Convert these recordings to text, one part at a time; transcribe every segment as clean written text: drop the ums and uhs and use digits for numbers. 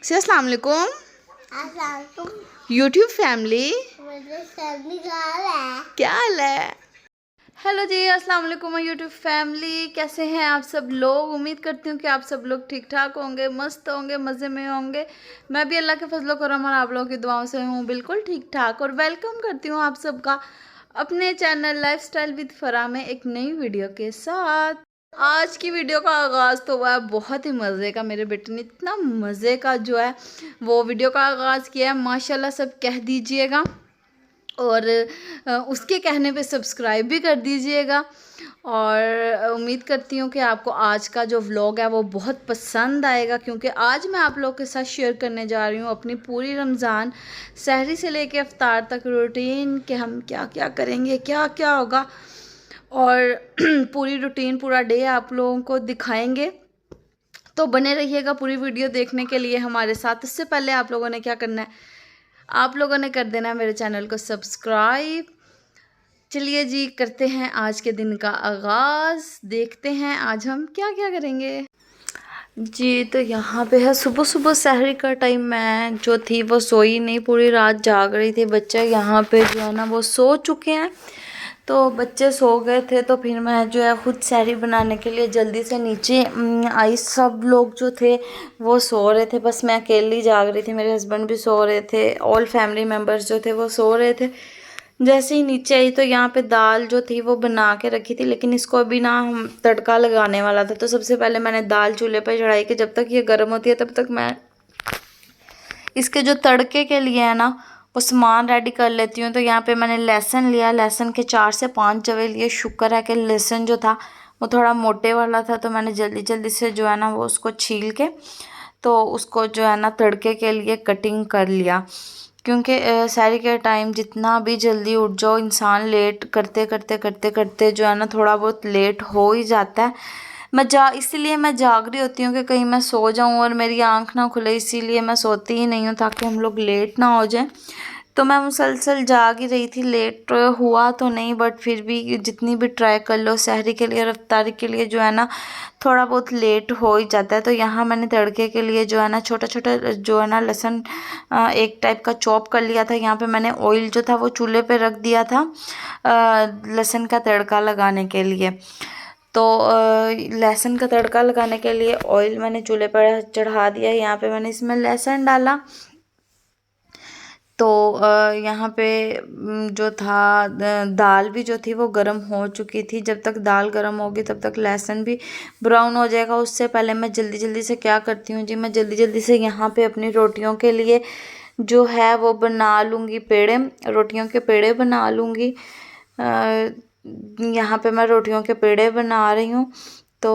से अस्सलाम वालेकुम यूट्यूब फैमिली, क्या हाल है। हेलो जी, अस्सलाम वालेकुम यूट्यूब फैमिली, कैसे हैं आप सब लोग। उम्मीद करती हूँ कि आप सब लोग ठीक ठाक होंगे, मस्त होंगे, मज़े में होंगे। मैं भी अल्लाह के फजलो करम और आप लोगों की दुआओं से हूँ बिल्कुल ठीक ठाक। और वेलकम करती हूँ आप सबका अपने चैनल लाइफस्टाइल विद फरा में एक नई वीडियो के साथ। आज की वीडियो का आगाज़ तो हुआ है बहुत ही मज़े का। मेरे बेटे ने इतना मज़े का जो है वो वीडियो का आगाज़ किया है, माशाल्लाह सब कह दीजिएगा। और उसके कहने पे सब्सक्राइब भी कर दीजिएगा। और उम्मीद करती हूँ कि आपको आज का जो व्लॉग है वो बहुत पसंद आएगा, क्योंकि आज मैं आप लोगों के साथ शेयर करने जा रही हूँ अपनी पूरी रमज़ान सहरी से लेके इफ्तार तक रूटीन, कि हम क्या क्या करेंगे, क्या क्या होगा। और पूरी रूटीन, पूरा डे आप लोगों को दिखाएंगे, तो बने रहिएगा पूरी वीडियो देखने के लिए हमारे साथ। इससे पहले आप लोगों ने क्या करना है, आप लोगों ने कर देना है मेरे चैनल को सब्सक्राइब। चलिए जी, करते हैं आज के दिन का आगाज़। देखते हैं आज हम क्या क्या करेंगे जी। तो यहाँ पे है सुबह सुबह सहरी का टाइम। मैं जो थी वो सोई नहीं, पूरी रात जाग रही थी। बच्चे यहाँ पे जो है ना वो सो चुके हैं, तो बच्चे सो गए थे, तो फिर मैं जो है खुद सहरी बनाने के लिए जल्दी से नीचे आई। सब लोग जो थे वो सो रहे थे, बस मैं अकेली जाग रही थी। मेरे हस्बैंड भी सो रहे थे, ऑल फैमिली मेम्बर्स जो थे वो सो रहे थे। जैसे ही नीचे आई तो यहाँ पे दाल जो थी वो बना के रखी थी, लेकिन इसको अभी ना हम तड़का लगाने वाला था। तो सबसे पहले मैंने दाल चूल्हे पे चढ़ाई कि जब तक ये गर्म होती है तब तक मैं इसके जो तड़के के लिए है ना वो सामान रेडी कर लेती हूँ। तो यहाँ पे मैंने लहसुन लिया, लहसुन के 4 से 5 जवे लिए। शुक्र है कि लहसुन जो था वो थोड़ा मोटे वाला था, तो मैंने जल्दी जल्दी से जो है ना वो उसको छील के तो उसको जो है ना तड़के के लिए कटिंग कर लिया। क्योंकि सहरी के टाइम जितना भी जल्दी उठ जाओ इंसान, लेट करते करते करते करते जो है ना थोड़ा बहुत लेट हो ही जाता है। इसलिए मैं जाग रही होती हूँ कि कहीं मैं सो जाऊँ और मेरी आंख ना खुले, इसीलिए मैं सोती ही नहीं हूँ ताकि हम लोग लेट ना हो जाए। तो मैं मुसलसल जाग ही रही थी। लेट हुआ तो नहीं, बट फिर भी जितनी भी ट्राई कर लो सहरी के लिए और इफ्तारी के लिए जो है ना थोड़ा बहुत लेट हो ही जाता है। तो यहाँ मैंने तड़के के लिए जो है ना छोटा छोटा जो है ना लहसुन एक टाइप का चॉप कर लिया था। यहाँ पे मैंने ऑयल जो था वो चूल्हे पे रख दिया था लहसुन का तड़का लगाने के लिए। तो लहसुन का तड़का लगाने के लिए ऑयल मैंने चूल्हे पर चढ़ा दिया। यहाँ पे मैंने इसमें लहसुन डाला। तो यहाँ पे जो था दाल भी जो थी वो गर्म हो चुकी थी। जब तक दाल गर्म होगी तब तक लहसुन भी ब्राउन हो जाएगा। उससे पहले मैं जल्दी जल्दी से क्या करती हूँ जी, मैं जल्दी जल्दी से यहाँ पे अपनी रोटियों के लिए जो है वो बना लूँगी पेड़े, रोटियों के पेड़े बना लूँगी। यहाँ पे मैं रोटियों के पेड़े बना रही हूँ। तो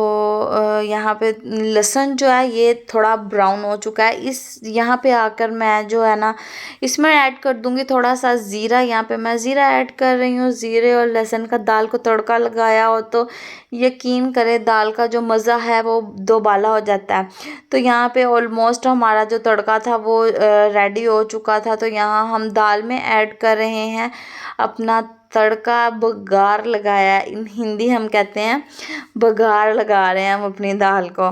यहाँ पे लहसुन जो है ये थोड़ा ब्राउन हो चुका है। इस यहाँ पे आकर मैं जो है ना इसमें ऐड कर दूँगी थोड़ा सा ज़ीरा। यहाँ पे मैं ज़ीरा ऐड कर रही हूँ। ज़ीरे और लहसुन का दाल को तड़का लगाया हो तो यकीन करें दाल का जो मज़ा है वो दोबाला हो जाता है। तो यहाँ पे ऑलमोस्ट हमारा जो तड़का था वो रेडी हो चुका था। तो यहाँ हम दाल में ऐड कर रहे हैं अपना तड़का, बघार लगाया, इन हिंदी हम कहते हैं बघार लगा रहे हैं हम अपनी दाल को।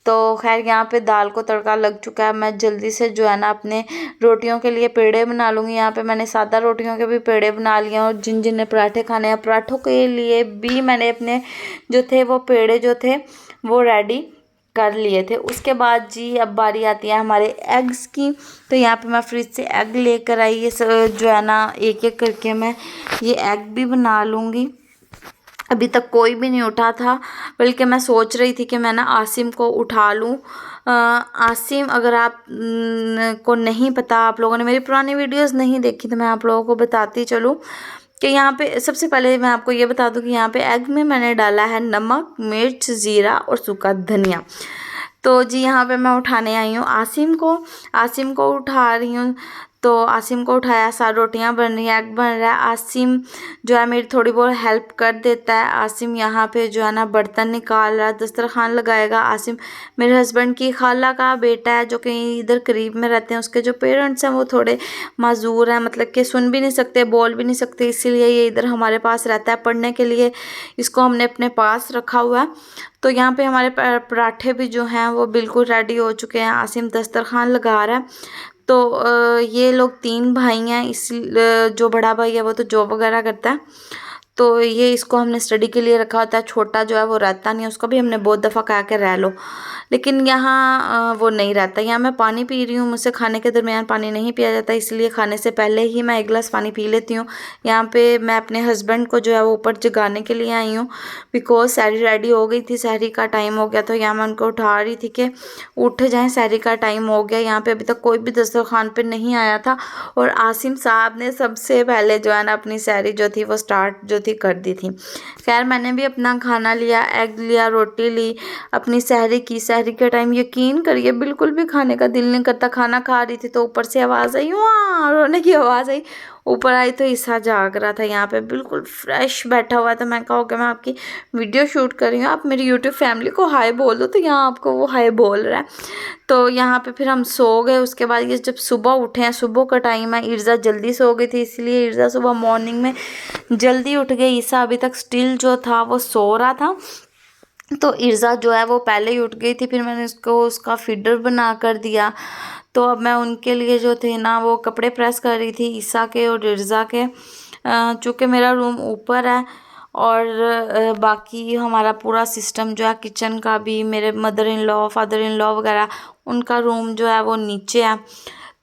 तो खैर यहाँ पे दाल को तड़का लग चुका है। मैं जल्दी से जो है ना अपने रोटियों के लिए पेड़े बना लूँगी। यहाँ पे मैंने सादा रोटियों के भी पेड़े बना लिए हैं, और जिन जिन ने पराठे खाने हैं पराठों के लिए भी मैंने अपने जो थे वो पेड़े जो थे वो रेडी कर लिए थे। उसके बाद जी अब बारी आती है हमारे एग्स की। तो यहाँ पे मैं फ्रिज से एग लेकर आई। ये जो है ना एक एक करके मैं ये एग भी बना लूँगी। अभी तक कोई भी नहीं उठा था, बल्कि मैं सोच रही थी कि मैं ना आसिम को उठा लूँ। आसिम, अगर आप को नहीं पता, आप लोगों ने मेरी पुरानी वीडियोस नहीं देखी तो मैं आप लोगों को बताती चलूँ कि यहाँ पे सबसे पहले मैं आपको ये बता दूँ कि यहाँ पे एग में मैंने डाला है नमक, मिर्च, ज़ीरा और सूखा धनिया। तो जी यहाँ पे मैं उठाने आई हूँ आसिम को उठा रही हूँ। तो आसिम को उठाया, सारी रोटियां बन रही हैं, एग बन रहा है। आसिम जो है मेरी थोड़ी बहुत हेल्प कर देता है। आसिम यहाँ पे जो है ना बर्तन निकाल रहा है, दस्तरखान लगाएगा। आसिम मेरे हस्बैंड की खाला का बेटा है जो कहीं इधर करीब में रहते हैं। उसके जो पेरेंट्स हैं वो थोड़े माजूर हैं, मतलब कि सुन भी नहीं सकते, बोल भी नहीं सकते, इसीलिए ये इधर हमारे पास रहता है पढ़ने के लिए। इसको हमने अपने पास रखा हुआ है। तो यहाँ पे हमारे पराठे भी जो हैं वो बिल्कुल रेडी हो चुके हैं। आसिम दस्तरखान लगा रहा है। तो ये लोग 3 भाई हैं। जो बड़ा भाई है वो तो जॉब वगैरह करता है, तो ये इसको हमने स्टडी के लिए रखा होता है। छोटा जो है वो रहता नहीं है, उसको भी हमने बहुत दफ़ा कहा कि रह लो, लेकिन यहाँ वो नहीं रहता। यहाँ मैं पानी पी रही हूँ, मुझसे खाने के दरमियान पानी नहीं पिया जाता, इसलिए खाने से पहले ही मैं 1 गिलास पानी पी लेती हूँ। यहाँ पे मैं अपने हस्बैंड को जो है वो ऊपर जगाने के लिए आई हूँ, बिकॉज सहरी रेडी हो गई थी, सहरी का टाइम हो गया। तो यहाँ मैं उनको उठा रही थी कि उठ जाएँ, सहरी का टाइम हो गया। यहाँ पे अभी तक कोई भी दस्तरखान पे नहीं आया था, और आसिम साहब ने सबसे पहले जो है ना अपनी सहरी जो थी वो स्टार्ट जो थी कर दी थी। खैर मैंने भी अपना खाना लिया, एग लिया, रोटी ली, अपनी सहरी की। सहरी के टाइम यकीन करिए बिल्कुल भी खाने का दिल नहीं करता। खाना खा रही थी तो ऊपर से आवाज़ आई, वहाँ रोने की आवाज़ आई। ऊपर आई तो ईसा जाग रहा था, यहाँ पे बिल्कुल फ्रेश बैठा हुआ था। मैं कहा कि मैं आपकी वीडियो शूट कर रही हूँ, आप मेरी यूट्यूब फैमिली को हाय बोल दो, तो यहाँ आपको वो हाय बोल रहा है। तो यहाँ पे फिर हम सो गए। उसके बाद ये जब सुबह उठे हैं, सुबह का टाइम है, ईर्ज़ा जल्दी सो गई थी, इसलिए ईर्ज़ा सुबह मॉर्निंग में जल्दी उठ गई। ईसा अभी तक स्टिल जो था वो सो रहा था, तो ईर्ज़ा जो है वो पहले ही उठ गई थी। फिर मैंने उसको उसका फीडर बना कर दिया। तो अब मैं उनके लिए जो थे ना वो कपड़े प्रेस कर रही थी, ईसा के और ईर्ज़ा के। चूँकि मेरा रूम ऊपर है और बाकी हमारा पूरा सिस्टम जो है किचन का भी, मेरे mother in law, father in law वगैरह, उनका रूम जो है वो नीचे है।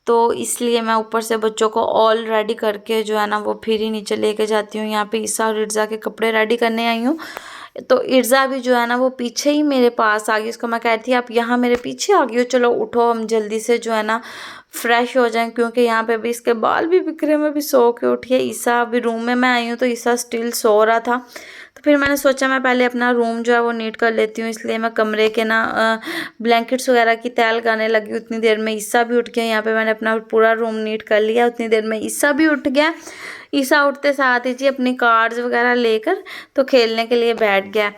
तो इसलिए मैं ऊपर से बच्चों को ऑल रेडी करके जो है ना वो फिर ही नीचे लेके जाती हूँ। यहाँ पे ईसा और ईर्ज़ा के कपड़े रेडी करने आई हूँ। तो ईर्ज़ा भी जो है ना वो पीछे ही मेरे पास आ गई। उसको मैं कह रही थी आप यहाँ मेरे पीछे आ गई हो, चलो उठो हम जल्दी से जो है ना फ्रेश हो जाएं, क्योंकि यहाँ पे भी इसके बाल भी बिखरे में भी सो के उठी है। ईसा अभी रूम में मैं आई हूँ तो ईसा स्टिल सो रहा था। तो फिर मैंने सोचा मैं पहले अपना रूम जो है वो नीट कर लेती हूँ, इसलिए मैं कमरे के ना ब्लैंकेट्स वगैरह की तैल लगाने लगी। उतनी देर में ईसा भी उठ गया। यहाँ पे मैंने अपना पूरा रूम नीट कर लिया। उतनी देर में ईसा भी उठ गया। ईसा उठते साथ ही जी अपनी कार्ड्स वगैरह लेकर तो खेलने के लिए बैठ गया।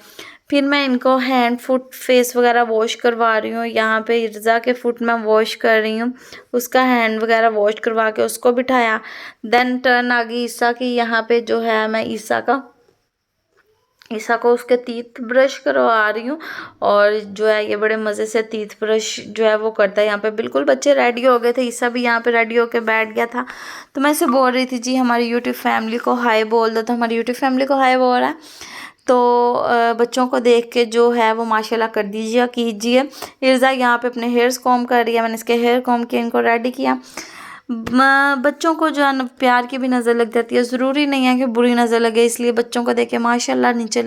फिर मैं इनको हैंड फुट फेस वगैरह वॉश करवा रही हूँ। यहाँ पे ईर्ज़ा के फुट मैं वॉश कर रही हूँ, उसका हैंड वगैरह वॉश करवा के उसको बिठाया। देन टर्न आ गई ईसा की। यहाँ पे जो है मैं ईसा को उसके तीत ब्रश करवा रही हूँ, और जो है ये बड़े मज़े से तीत ब्रश जो है वो करता है। यहाँ पे बिल्कुल बच्चे रेडी हो गए थे, ईसा भी यहाँ पे रेडी होके बैठ गया था। तो मैं इसे बोल रही थी जी हमारी यूट्यूब फैमिली को हाय बोल दो, तो हमारी यूट्यूब फैमिली को हाय बोल रहा है। तो बच्चों को देख के जो है वो माशाल्लाह कर दीजिए कीजिए। ईर्ज़ा यहाँ पे अपने हेयर्स कॉम कर रही है, मैंने इसके हेयर कॉम किए, इनको रेडी किया। बच्चों को जो है ना प्यार की भी नज़र लग जाती है, ज़रूरी नहीं है कि बुरी नज़र लगे, इसलिए बच्चों को देखे माशाल्लाह नीचे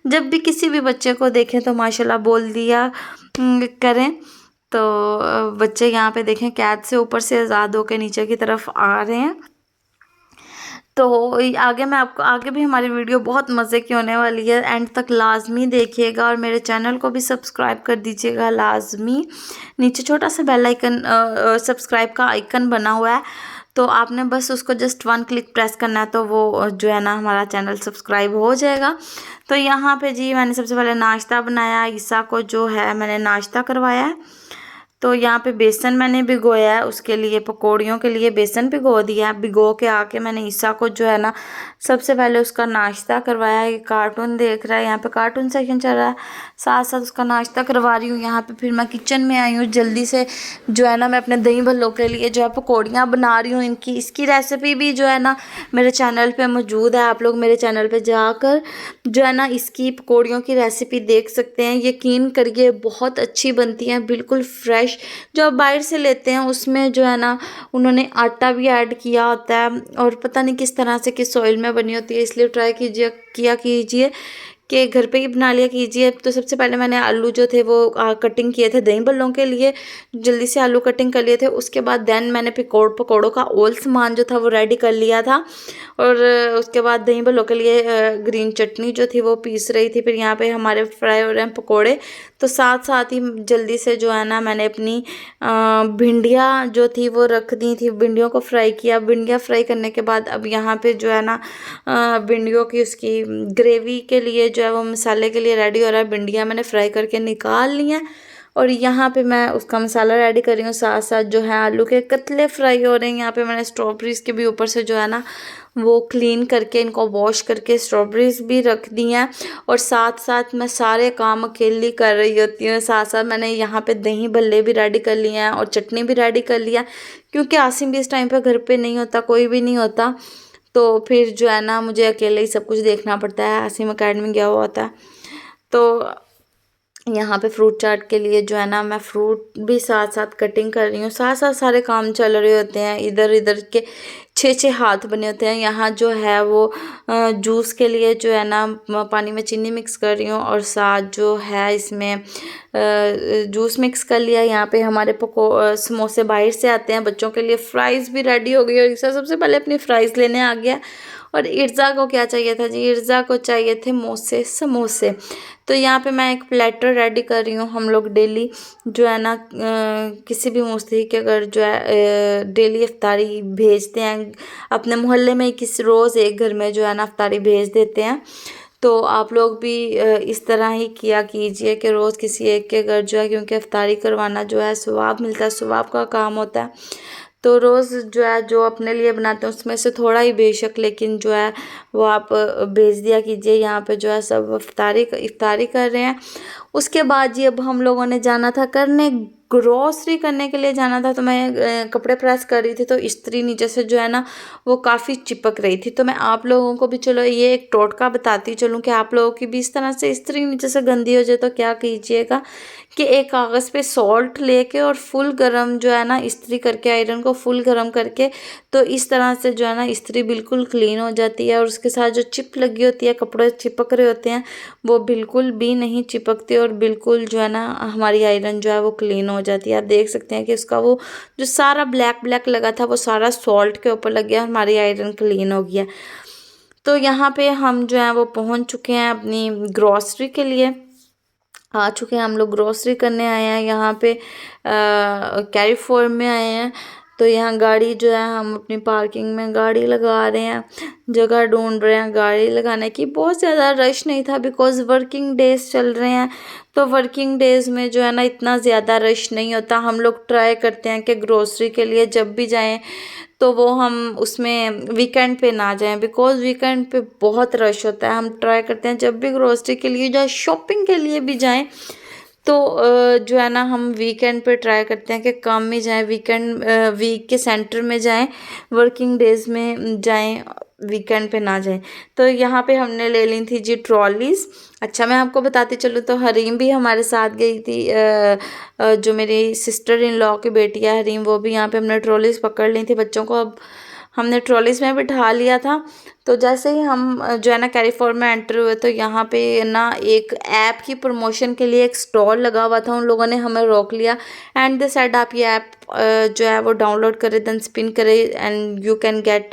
जब भी किसी भी बच्चे को देखें तो माशाल्लाह बोल दिया करें। तो बच्चे यहाँ पे देखें कैद से ऊपर से आज़ाद होकर नीचे की तरफ आ रहे हैं। तो आगे मैं आपको आगे भी हमारी वीडियो बहुत मज़े की होने वाली है, एंड तक लाजमी देखिएगा, और मेरे चैनल को भी सब्सक्राइब कर दीजिएगा लाजमी। नीचे छोटा सा बेल आइकन सब्सक्राइब का आइकन बना हुआ है, तो आपने बस उसको जस्ट 1 क्लिक प्रेस करना है, तो वो जो है ना हमारा चैनल सब्सक्राइब हो जाएगा। तो यहाँ पे जी मैंने सबसे पहले नाश्ता बनाया, ईसा को जो है मैंने नाश्ता करवाया है। तो यहाँ पे बेसन मैंने भिगोया है, उसके लिए पकौड़ियों के लिए बेसन भिगो दिया है। भिगो के आके मैंने ईसा को जो है ना सबसे पहले उसका नाश्ता करवाया है। कार्टून देख रहा है, यहाँ पे कार्टून सेक्शन चल रहा है, साथ साथ उसका नाश्ता करवा रही हूँ। यहाँ पे फिर मैं किचन में आई हूँ जल्दी से, जो है ना मैं अपने दही भल्लों के लिए जो है पकौड़ियाँ बना रही हूँ। इसकी रेसिपी भी जो है ना मेरे चैनल पर मौजूद है, आप लोग मेरे चैनल पर जाकर जो है ना इसकी पकौड़ियों की रेसिपी देख सकते हैं। यकीन करिए बहुत अच्छी बनती हैं, बिल्कुल फ्रेश। जो आप बाहर से लेते हैं उसमें जो है ना उन्होंने आटा भी ऐड किया होता है, और पता नहीं किस तरह से किस ऑयल में बनी होती है, इसलिए ट्राई कीजिए कि घर पे ही बना लिया कीजिए। तो सबसे पहले मैंने आलू जो थे वो कटिंग किए थे दही भल्लों के लिए, जल्दी से आलू कटिंग कर लिए थे। उसके बाद देन मैंने पकौड़ों का ऑल सामान जो था वो रेडी कर लिया था, और उसके बाद दही भल्लों के लिए ग्रीन चटनी जो थी वो पीस रही थी। फिर यहाँ पे हमारे फ्राई हो रहे हैं पकौड़े, तो साथ साथ ही जल्दी से जो है ना मैंने अपनी भिंडियाँ जो थी वो रख दी थी, भिंडियों को फ्राई किया। भिंडियाँ फ्राई करने के बाद अब यहाँ पे जो है ना भिंडियों की उसकी ग्रेवी के लिए जो है वो मसाले के लिए रेडी हो रहा है। भिंडियाँ मैंने फ्राई करके निकाल ली हैं, और यहाँ पे मैं उसका मसाला रेडी कर रही हूँ। साथ साथ जो है आलू के कतले फ्राई हो रहे हैं। यहाँ पे मैंने स्ट्रॉबेरीज के भी ऊपर से जो है ना वो क्लीन करके इनको वॉश करके स्ट्रॉबेरीज भी रख दी हैं। और साथ साथ मैं सारे काम अकेली कर रही होती हूँ। साथ साथ मैंने यहाँ पे दही भल्ले भी रेडी कर लिए हैं और चटनी भी रेडी कर लिया, क्योंकि आसिम भी इस टाइम पे घर पे नहीं होता, कोई भी नहीं होता, तो फिर जो है ना मुझे अकेले ही सब कुछ देखना पड़ता है। आसिम अकेडमी गया हुआ होता है। तो यहाँ पे फ्रूट चाट के लिए जो है ना मैं फ्रूट भी साथ साथ कटिंग कर रही हूँ, साथ साथ सारे काम चल रहे होते हैं। इधर इधर के 6-6 हाथ बने होते हैं। यहाँ जो है वो जूस के लिए जो है ना पानी में चीनी मिक्स कर रही हूँ और साथ जो है इसमें जूस मिक्स कर लिया। यहाँ पे हमारे समोसे बाहर से आते हैं, बच्चों के लिए फ़्राइज़ भी रेडी हो गई और ईसा सबसे पहले अपनी फ़्राइज़ लेने आ गया। और इर्ज़ा को क्या चाहिए था जी, इर्ज़ा को चाहिए थे समोसे। तो यहाँ पे मैं एक प्लेटर रेडी कर रही हूँ। हम लोग डेली जो है ना किसी भी मुस्लिम के घर जो है डेली इफ्तारी भेजते हैं। अपने मोहल्ले में किसी रोज़ एक घर में जो है ना इफ्तारी भेज देते हैं। तो आप लोग भी इस तरह ही किया कीजिए कि रोज़ किसी एक के घर जो है, क्योंकि इफ्तारी करवाना जो है सवाब मिलता है, सवाब का काम होता है। तो रोज़ जो है जो अपने लिए बनाते हैं उसमें से थोड़ा ही बेशक, लेकिन जो है वो आप भेज दिया कीजिए। यहाँ पे जो है सब इफ्तारी कर रहे हैं। उसके बाद जी अब हम लोगों ने जाना था करने, ग्रॉसरी करने के लिए जाना था। तो मैं कपड़े प्रेस कर रही थी, तो इस्त्री नीचे से जो है ना वो काफ़ी चिपक रही थी। तो मैं आप लोगों को भी चलो ये एक टोटका बताती चलूँ कि आप लोगों की भी इस तरह से इस्त्री नीचे से गंदी हो जाए तो क्या कीजिएगा कि एक कागज़ पे सॉल्ट लेके और फुल गरम जो है ना इस्त्री करके, आयरन को फुल गरम करके, तो इस तरह से जो है ना इस्त्री बिल्कुल क्लीन हो जाती है। और उसके साथ जो चिप लगी होती है, कपड़े चिपक रहे होते हैं, वो बिल्कुल भी नहीं चिपकते और बिल्कुल जो है ना हमारी आयरन जो है वो क्लीन हो जाती है। आप देख सकते हैं कि उसका वो जो सारा ब्लैक ब्लैक लगा था वो सारा सॉल्ट के ऊपर लग गया, हमारी आयरन क्लीन हो गया। तो यहाँ पे हम जो है वो पहुँच चुके हैं अपनी ग्रॉसरी के लिए, आ चुके हैं हम लोग ग्रॉसरी करने आए हैं। यहाँ पे कैरीफोर में आए हैं। तो यहाँ गाड़ी जो है हम अपनी पार्किंग में गाड़ी लगा रहे हैं, जगह ढूंढ रहे हैं गाड़ी लगाने की। बहुत ज़्यादा रश नहीं था बिकॉज़ वर्किंग डेज चल रहे हैं, तो वर्किंग डेज़ में जो है ना इतना ज़्यादा रश नहीं होता। हम लोग ट्राई करते हैं कि ग्रोसरी के लिए जब भी जाएं तो वो हम उसमें वीकेंड पे ना जाएं, बिकॉज़ वीकेंड पे बहुत रश होता है। हम ट्राई करते हैं जब भी ग्रोसरी के लिए जाए, शॉपिंग के लिए भी जाएं, तो जो है ना हम वीकेंड पे ट्राई करते हैं कि काम में जाएं, वीक के सेंटर में जाएं, वर्किंग डेज़ में जाएं, वीकेंड पे ना जाएं। तो यहाँ पे हमने ले ली थी जी ट्रॉलीज़। अच्छा मैं आपको बताती चलूँ तो हरीम भी हमारे साथ गई थी, जो मेरी सिस्टर इन लॉ की बेटी है हरीम, वो भी यहाँ पे हमने ट्रॉलीज़ पकड़ ली थी। बच्चों को अब हमने ट्रॉलीज़ में बिठा लिया था। तो जैसे ही हम जो है ना कैरीफोर में एंटर हुए तो यहाँ पे ना एक ऐप की प्रमोशन के लिए एक स्टॉल लगा हुआ था। उन लोगों ने हमें रोक लिया एंड दे सेड आप ये ऐप जो है वो डाउनलोड करें, देन स्पिन करें and you can get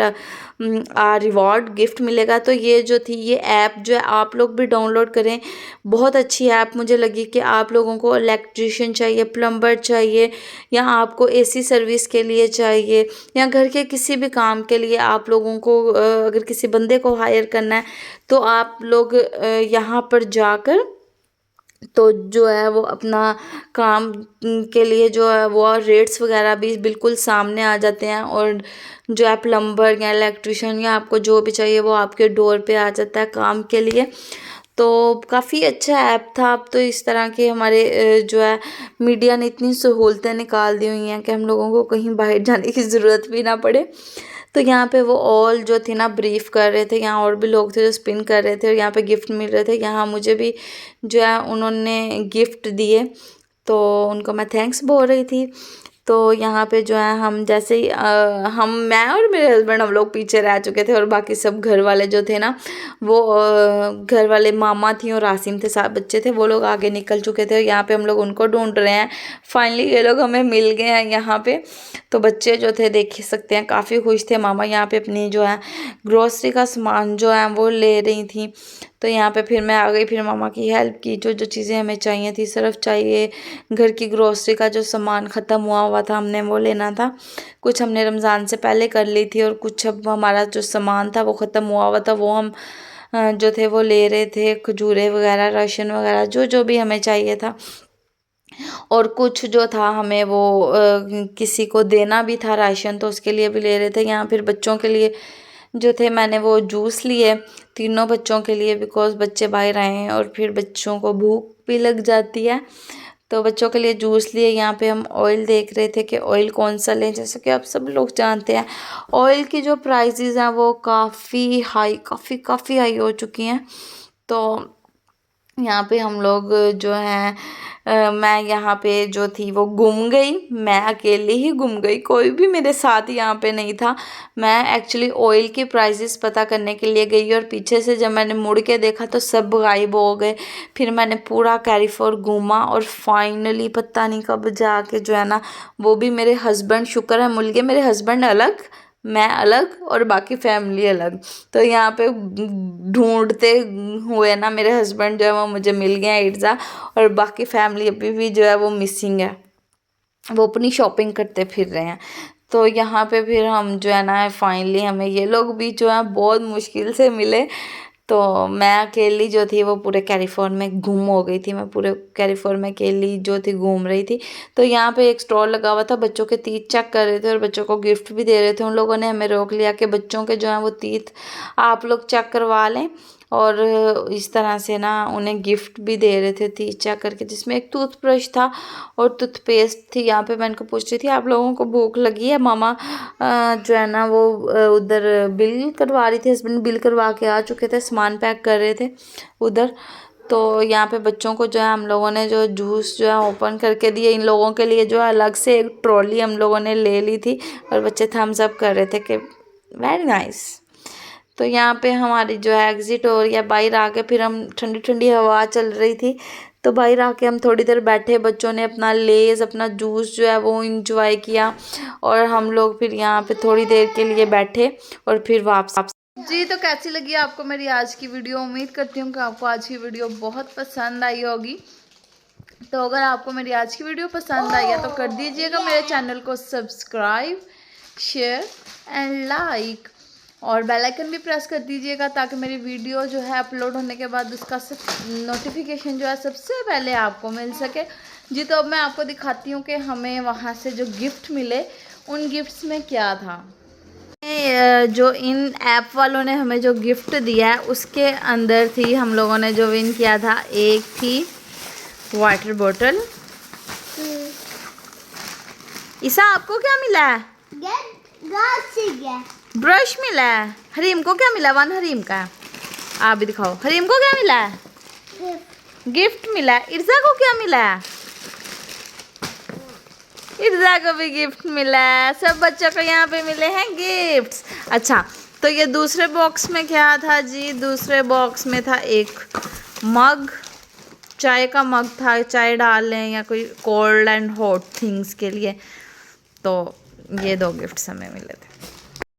reward, gift मिलेगा। तो ये जो थी ये ऐप जो है आप लोग भी डाउनलोड करें, बहुत अच्छी ऐप मुझे लगी कि आप लोगों को इलेक्ट्रिशियन चाहिए, प्लम्बर चाहिए, या आपको एसी सर्विस के लिए चाहिए, या घर के किसी भी काम के लिए आप लोगों को अगर किसी बंदे को हायर करना है तो आप लोग यहाँ पर जाकर तो जो है वो अपना काम के लिए जो है वो रेट्स वगैरह भी बिल्कुल सामने आ जाते हैं। और जो है प्लम्बर या इलेक्ट्रिशियन या आपको जो भी चाहिए वो आपके डोर पे आ जाता है काम के लिए। तो काफ़ी अच्छा ऐप था। अब तो इस तरह के हमारे जो है मीडिया ने इतनी सहूलतें निकाल दी हुई हैं कि हम लोगों को कहीं बाहर जाने की ज़रूरत भी ना पड़े। तो यहाँ पे वो ऑल जो थी ना ब्रीफ कर रहे थे, यहाँ और भी लोग थे जो स्पिन कर रहे थे और यहाँ पे गिफ्ट मिल रहे थे। यहाँ मुझे भी जो है उन्होंने गिफ्ट दिए, तो उनको मैं थैंक्स बोल रही थी। तो यहाँ पे जो है हम जैसे ही मैं और मेरे हस्बैंड हम लोग पीछे रह चुके थे और बाकी सब घर वाले जो थे ना वो घर वाले मामा थी और आसिम थे, 7 बच्चे थे, वो लोग आगे निकल चुके थे और यहाँ पे हम लोग उनको ढूंढ रहे हैं। फाइनली ये लोग हमें मिल गए हैं यहाँ पे। तो बच्चे जो थे देख सकते हैं काफ़ी खुश थे। मामा यहाँ पे अपनी जो है ग्रोसरी का सामान जो है वो ले रही थी। तो यहाँ पे फिर मैं आ गई, फिर मामा की हेल्प की, जो जो चीज़ें हमें चाहिए थी, सर्फ चाहिए, घर की ग्रोसरी का जो सामान ख़त्म हुआ था हमने वो लेना था। कुछ हमने रमज़ान से पहले कर ली थी और कुछ अब हमारा जो सामान था वो ख़त्म हुआ था, वो हम जो थे वो ले रहे थे, खजूरें वगैरह, राशन वगैरह, जो जो भी हमें चाहिए था। और कुछ जो था हमें वो किसी को देना भी था राशन, तो उसके लिए भी ले रहे थे। यहाँ फिर बच्चों के लिए जो थे मैंने वो जूस लिए तीनों बच्चों के लिए, बिकॉज़ बच्चे बाहर आए हैं और फिर बच्चों को भूख भी लग जाती है, तो बच्चों के लिए जूस लिए। यहाँ पे हम ऑयल देख रहे थे कि ऑयल कौन सा लें। जैसे कि आप सब लोग जानते हैं ऑयल की जो प्राइसेस हैं वो काफ़ी हाई हो चुकी हैं। तो यहाँ पे हम लोग जो हैं मैं यहाँ पे जो थी वो गुम गई, मैं अकेली ही गुम गई, कोई भी मेरे साथ यहाँ पे नहीं था। मैं एक्चुअली ऑयल की प्राइसेस पता करने के लिए गई और पीछे से जब मैंने मुड़ के देखा तो सब गायब हो गए। फिर मैंने पूरा कैरिफोर घूमा और फाइनली पता नहीं कब जाके जो है ना, वो भी मेरे हस्बैंड, शुक्र है मिल गए, मेरे हस्बैंड अलग, मैं अलग और बाकी फैमिली अलग। तो यहाँ पे ढूंढते हुए ना मेरे हस्बैंड जो है वो मुझे मिल गए हैं इर्जा, और बाकी फैमिली अभी भी जो है वो मिसिंग है, वो अपनी शॉपिंग करते फिर रहे हैं। तो यहाँ पे फिर हम जो है ना फाइनली हमें ये लोग भी जो है बहुत मुश्किल से मिले। तो मैं अकेली जो थी वो पूरे कैलिफोर्न में गुम हो गई थी, मैं पूरे कैलिफोर्न में अकेली जो थी घूम रही थी। तो यहाँ पे एक स्टॉल लगा हुआ था, बच्चों के तीत चेक कर रहे थे और बच्चों को गिफ्ट भी दे रहे थे। उन लोगों ने हमें रोक लिया कि बच्चों के जो हैं वो तीत आप लोग चेक करवा लें, और इस तरह से ना उन्हें गिफ्ट भी दे रहे थे तीत चेक करके, जिसमें एक टूथब्रश था और टूथपेस्ट थी। यहाँ पे मैं इनको पूछ रही थी आप लोगों को भूख लगी है? मामा जो है ना वो उधर बिल करवा रही थी, हस्बैंड बिल करवा के आ चुके थे, सामान पैक कर रहे थे उधर। तो यहाँ पे बच्चों को जो है हम लोगों ने जो जूस जो है ओपन करके दिए, इन लोगों के लिए जो है अलग से एक ट्रॉली हम लोगों ने ले ली थी, और बच्चे थम्स अप कर रहे थे कि वेरी नाइस। तो यहाँ पे हमारी जो है एग्ज़िट हो रही है, बाहर आके फिर हम ठंडी ठंडी हवा चल रही थी, तो बाहर आके हम थोड़ी देर बैठे, बच्चों ने अपना लेज़ अपना जूस जो है वो इंजॉय किया, और हम लोग फिर यहाँ पे थोड़ी देर के लिए बैठे और फिर वापस। जी, तो कैसी लगी आपको मेरी आज की वीडियो? उम्मीद करती हूँ कि आपको आज की वीडियो बहुत पसंद आई होगी। तो अगर आपको मेरी आज की वीडियो पसंद आई है तो कर दीजिएगा मेरे चैनल को सब्सक्राइब, शेयर एंड लाइक, और बेल आइकन भी प्रेस कर दीजिएगा ताकि मेरी वीडियो जो है अपलोड होने के बाद उसका नोटिफिकेशन जो है सबसे पहले आपको मिल सके। जी, तो अब मैं आपको दिखाती हूँ कि हमें वहाँ से जो गिफ्ट मिले उन गिफ्ट्स में क्या था। जो इन ऐप वालों ने हमें जो गिफ्ट दिया है उसके अंदर थी, हम लोगों ने जो विन किया था, एक थी वाटर बोतल। ईसा आपको क्या मिला है? ब्रश मिला है। हरीम को क्या मिला? वन हरीम का, आप भी दिखाओ। हरीम को क्या मिला है? गिफ्ट मिला है। इर्जा को क्या मिला है? इर्जा को भी गिफ्ट मिला है। सब बच्चों को यहाँ पे मिले हैं गिफ्ट्स। अच्छा, तो ये दूसरे बॉक्स में क्या था जी? दूसरे बॉक्स में था एक मग, चाय का मग था, चाय डाल लें या कोई कोल्ड एंड हॉट थिंग्स के लिए। तो ये दो गिफ्ट्स हमें मिले थे।